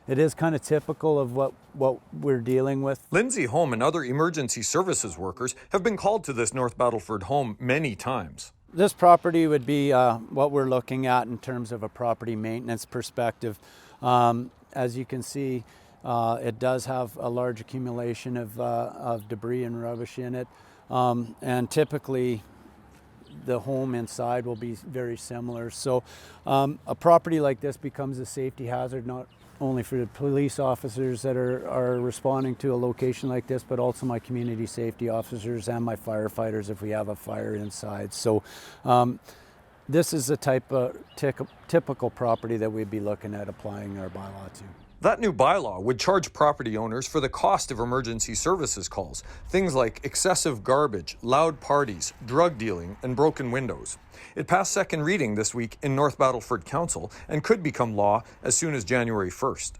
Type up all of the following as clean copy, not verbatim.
it is kind of typical of what we're dealing with. Lindsay Home and other emergency services workers have been called to this North Battleford home many times. This property would be what we're looking at in terms of a property maintenance perspective. As you can see, it does have a large accumulation of debris and rubbish in it, and typically the home inside will be very similar. So a property like this becomes a safety hazard, not only for the police officers that are responding to a location like this, but also my community safety officers and my firefighters if we have a fire inside. So this is the type of typical property that we'd be looking at applying our bylaw to. That new bylaw would charge property owners for the cost of emergency services calls, things like excessive garbage, loud parties, drug dealing, and broken windows. It passed second reading this week in North Battleford Council and could become law as soon as January 1st.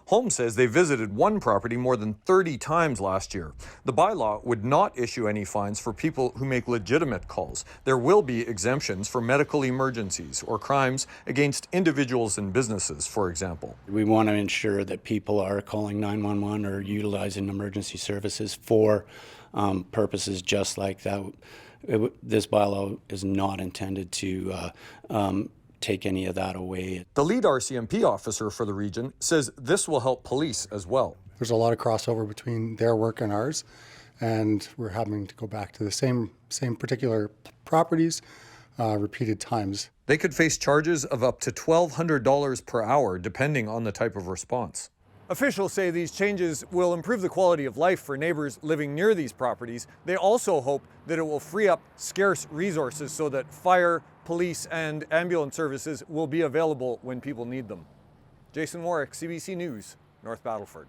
Home says they visited one property more than 30 times last year. The bylaw would not issue any fines for people who make legitimate calls. There will be exemptions for medical emergencies or crimes against individuals and businesses, for example. We want to ensure that people are calling 911 or utilizing emergency services for purposes just like that. This bylaw is not intended to take any of that away. The lead RCMP officer for the region says this will help police as well. There's a lot of crossover between their work and ours, and we're having to go back to the same particular properties repeated times. They could face charges of up to $1,200 per hour depending on the type of response. Officials say these changes will improve the quality of life for neighbors living near these properties. They also hope that it will free up scarce resources so that fire, police, and ambulance services will be available when people need them. Jason Warwick, CBC News, North Battleford.